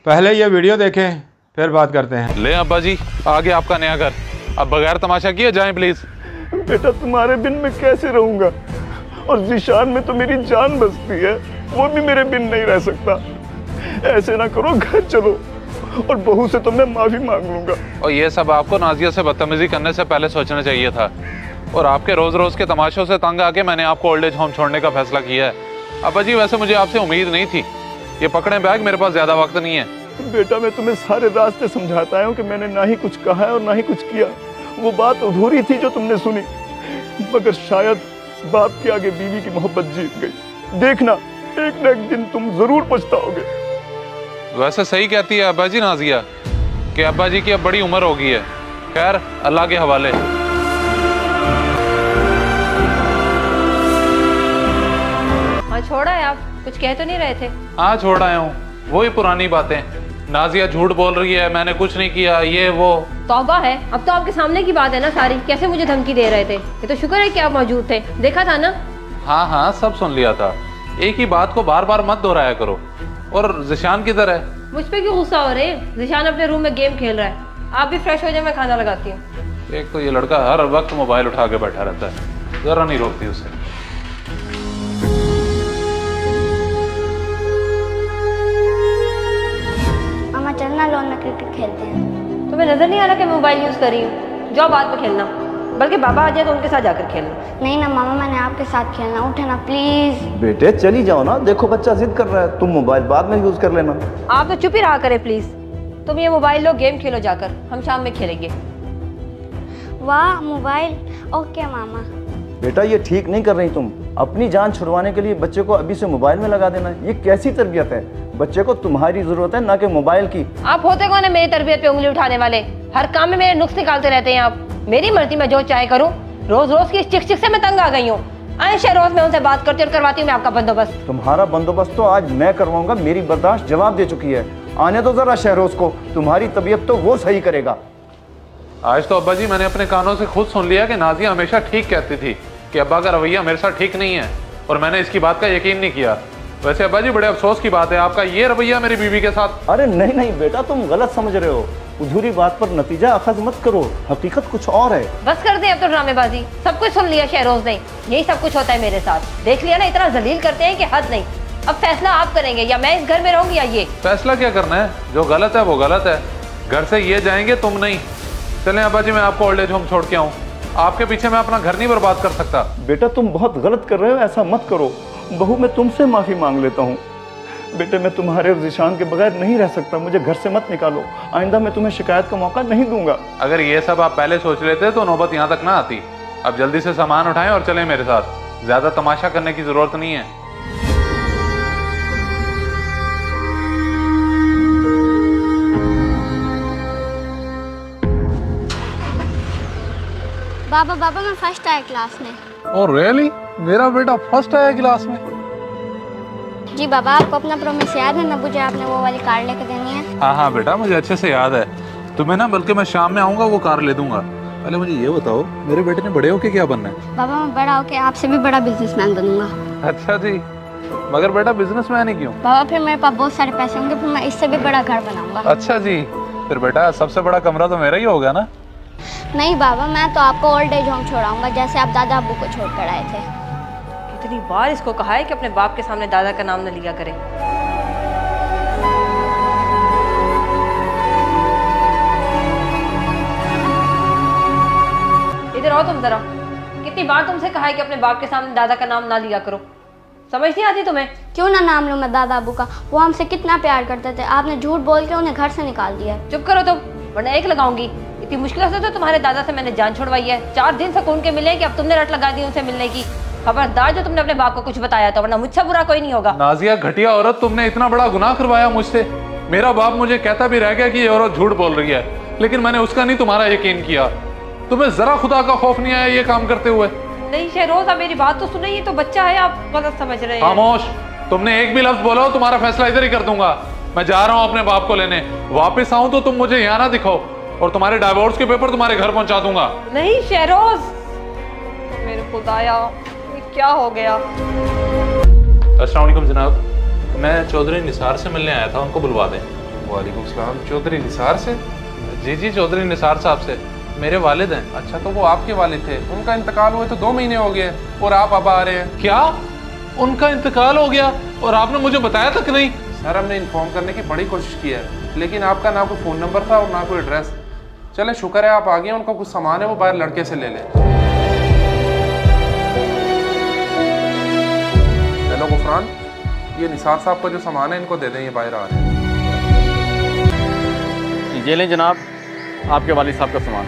पहले ये वीडियो देखें फिर बात करते हैं। ले अब्बा जी, आगे आपका नया घर। अब बगैर तमाशा किए जाएं प्लीज। बेटा तुम्हारे बिन मैं कैसे रहूंगा, और जिशान में तो मेरी जान बसती है, वो भी मेरे बिन नहीं रह सकता। ऐसे ना करो, घर चलो, और बहू से तो मैं माफी मांग लूंगा। और ये सब आपको नाजिया से बदतमीजी करने से पहले सोचना चाहिए था। और आपके रोज रोज के तमाशों से तंग आके मैंने आपको ओल्ड एज होम छोड़ने का फैसला किया है। अब्बा जी वैसे मुझे आपसे उम्मीद नहीं थी। ये पकड़े बैग, मेरे पास ज्यादा वक्त नहीं है। बेटा मैं तुम्हें सारे रास्ते समझाता आया हूँ कि मैंने ना ही कुछ कहा है और ना ही कुछ किया। वो बात अधूरी थी जो तुमने सुनी, मगर शायद बाप के आगे बीवी की मोहब्बत जीत गई। देखना एक न एक दिन तुम जरूर पछताओगे। वैसे सही कहती है अब्बा जी नाजिया कि अब्बा जी की अब बड़ी उम्र हो गई है। खैर अल्लाह के हवाले। हाँ छोड़ा है, आप कुछ कह तो नहीं रहे थे? हाँ छोड़ आया हूँ, वही पुरानी बातें। नाजिया झूठ बोल रही है, मैंने कुछ नहीं किया, ये वो। तौबा है, अब तो आपके सामने की बात है ना सारी। कैसे मुझे धमकी दे रहे थे? ये तो शुक्र है कि आप मौजूद थे, देखा था ना। हाँ हाँ सब सुन लिया था। एक ही बात को बार बार मत दोहराया करो। और जिशान किधर है? मुझ पे क्यों गुस्सा हो रहे हैं? जिशान अपने रूम में गेम खेल रहा है। आप भी फ्रेश हो जाए, मैं खाना लगाती हूँ। एक तो ये लड़का हर वक्त मोबाइल उठा के बैठा रहता है, जरा नहीं रोकती उसे। मामा चलना, लो ना क्रिकेट खेलते हैं। तुम्हें नजर नहीं आ रहा कि मोबाइल यूज कर रही हूँ? जाओ बाद में खेलना, बल्कि बाबा आ जाए तो उनके साथ जाकर खेलना। नहीं ना मामा, मैंने आपके साथ खेलना। उठे ना प्लीज। बेटे चली जाओ ना, देखो बच्चा जिद कर रहा है, तुम मोबाइल बाद में यूज कर लेना। आप तो चुप ही रहा करे प्लीज। तुम ये मोबाइल लो, गेम खेलो जाकर, हम शाम में खेलेंगे। वाह मोबाइल। ओके मामा। बेटा ये ठीक नहीं कर रही तुम। अपनी जान छुड़वाने के लिए बच्चे को अभी से मोबाइल में लगा देना, ये कैसी तरबियत है? बच्चे को तुम्हारी जरूरत है, ना कि मोबाइल की। आप होते कौन है मेरी तरबियत पे उंगली उठाने वाले? हर काम में मेरे नुक्स निकालते रहते हैं आप। मेरी मर्जी में जो चाहे करूं। रोज रोज की चिक चिक से मैं तंग आ गई हूँ। आयशा रोज मैं उनसे बात करती और करवाती हूँ मैं आपका बंदोबस्त। तुम्हारा बंदोबस्त तो आज मैं करवाऊंगा, मेरी बर्दाश्त जवाब दे चुकी है। आने दो जरा शहरोज को, तुम्हारी तबीयत तो वो सही करेगा। आज तो अब्बा जी मैंने अपने कानों से खुद सुन लिया कि नाजिया हमेशा ठीक कहती थी कि अब्बा का रवैया मेरे साथ ठीक नहीं है, और मैंने इसकी बात का यकीन नहीं किया। वैसे अब्बा जी बड़े अफसोस की बात है, आपका ये रवैया मेरी बीवी के साथ। अरे नहीं नहीं बेटा, तुम गलत समझ रहे हो। अधूरी बात पर नतीजा अखज मत करो, हकीकत कुछ और है। बस कर दे अब तो ड्रामेबाजी। सब कुछ सुन लिया शहरोज ने, यही सब कुछ होता है मेरे साथ। देख लिया ना, इतना जलील करते हैं कि हद नहीं। अब फैसला आप करेंगे, या मैं इस घर में रहूंगी या ये। फैसला क्या करना है? जो गलत है वो गलत है। घर से ये जाएंगे, तुम नहीं। चलें अब्बा जी, मैं आपको ओल्ड एज होम छोड़ के आऊँ। आपके पीछे मैं अपना घर नहीं बर्बाद कर सकता। बेटा तुम बहुत गलत कर रहे हो, ऐसा मत करो। बहू मैं तुमसे माफी मांग लेता हूँ। बेटे मैं तुम्हारे और जिशान के बगैर नहीं रह सकता, मुझे घर से मत निकालो। आइंदा मैं तुम्हें शिकायत का मौका नहीं दूंगा। अगर ये सब आप पहले सोच लेते तो नौबत यहाँ तक ना आती। अब जल्दी से सामान उठाएं और चलें मेरे साथ। ज्यादा तमाशा करने की जरूरत नहीं है। बाबा बाबा मैं फर्स्ट आया क्लास में। Oh really? मेरा बेटा फर्स्ट आया क्लास में? जी बाबा, आपको अपना प्रॉमिस याद है ना, मुझे आपने वो वाली कार लेके देनी है। हाँ हाँ बेटा, मुझे अच्छे से याद है। तुम्हें ना बल्कि मैं शाम में आऊंगा वो कार ले दूंगा। पहले मुझे ये बताओ, मेरे बेटे ने बड़े होके क्या बनना है? बाबा मैं बड़ा होके आपसे भी बड़ा बिजनेसमैन बनूंगा। अच्छा जी, मगर बेटा बिजनेसमैन ही क्यों? बाबा फिर मेरे पास बहुत सारे पैसे होंगे, फिर मैं इससे भी बड़ा घर बनाऊंगा। अच्छा जी, फिर बेटा सबसे बड़ा कमरा तो मेरा ही होगा ना? नहीं बाबा, मैं तो आपको ओल्ड एज होम छोड़ाऊंगा, जैसे आप दादा अब्बू को छोड़ कर आए थे। कितनी बार इसको कहा है कि अपने बाप के सामने दादा का नाम न लिया करे। इधर आओ तुम जरा। कितनी बार तुमसे कहा है कि अपने बाप के सामने दादा का नाम ना लिया करो? समझ नहीं आती तुम्हें? क्यों ना नाम लूं मैं दादा अब्बू का? वो हमसे कितना प्यार करते थे, आपने झूठ बोल के उन्हें घर से निकाल दिया। चुप करो तुम, वरना एक लगाऊंगी। इतनी मुश्किल से तो तुम्हारे दादा से मैंने जान छुड़वाई है। 4 दिन सुकून के मिले कि अब तुमने रट लगा दी उनसे मिलने की। खबरदार जो तुमने अपने बाप को कुछ बताया तो, वरना मुझसे बुरा कोई नहीं होगा। नाजिया घटिया औरत, तुमने इतना बड़ा गुनाह करवाया मुझसे। मेरा बाप मुझे कहता भी रह गया कि ये औरत झूठ बोल रही है, लेकिन मैंने उसका नहीं तुम्हारा यकीन किया। तुम्हें जरा खुदा का खौफ नहीं आया ये काम करते हुए? नहीं शहरोज, आप मेरी बात तो सुनो, ये तो बच्चा है, आप गलत समझ रहे हैं। खामोश, तुमने एक भी लफ्ज बोला हो तुम्हारा फैसला इधर ही कर दूंगा। मैं जा रहा हूँ अपने बाप को लेने। वापस आऊं तो तुम मुझे यहाँ ना दिखाओ, और तुम्हारे डाइवोर्स के पेपर तुम्हारे घर पहुंचा दूंगा। नहीं शहरोज, मेरे खुदाया ये क्या हो गया? अस्सलाम वालेकुम जनाब, मैं चौधरी निसार से मिलने आया था, उनको बुलवा दें। वालेकुम सलाम। चौधरी निसार से? जी जी, चौधरी निसार साहब से। मेरे वालिद हैं। अच्छा, तो वो आपके वालिद थे, उनका इंतकाल हुए तो 2 महीने हो गए और आप अब आ रहे हैं? क्या उनका इंतकाल हो गया और आपने मुझे बताया तक नहीं? सर, हमने इन्फॉर्म करने की बड़ी कोशिश की है, लेकिन आपका ना कोई फ़ोन नंबर था और ना कोई एड्रेस। चले, शुक्र है आप आ गए। उनका कुछ सामान है, वो बाहर लड़के से ले लें। हेलो गुफरान, ये निसार साहब का जो सामान है इनको दे दें, ये बाहर आ रहे हैं। ये लें जनाब, आपके वालिद साहब का सामान।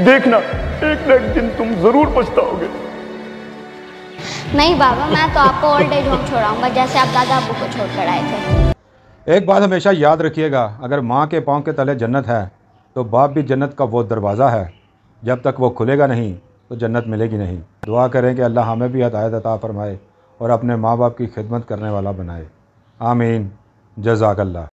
देखना, एक न एक दिन तुम जरूर पछताओगे। नहीं बाबा, मैं तो आपको ओल्ड एज होम छोड़ाऊंगा, जैसे आप दादा अबू को छोड़ कर आए थे। एक बात हमेशा याद रखिएगा, अगर माँ के पाँव के तले जन्नत है तो बाप भी जन्नत का वो दरवाज़ा है, जब तक वो खुलेगा नहीं तो जन्नत मिलेगी नहीं। दुआ करें कि अल्लाह हमें भी हिदायत अता फरमाए और अपने माँ बाप की खिदमत करने वाला बनाए। आमीन। जज़ाकल्लाह।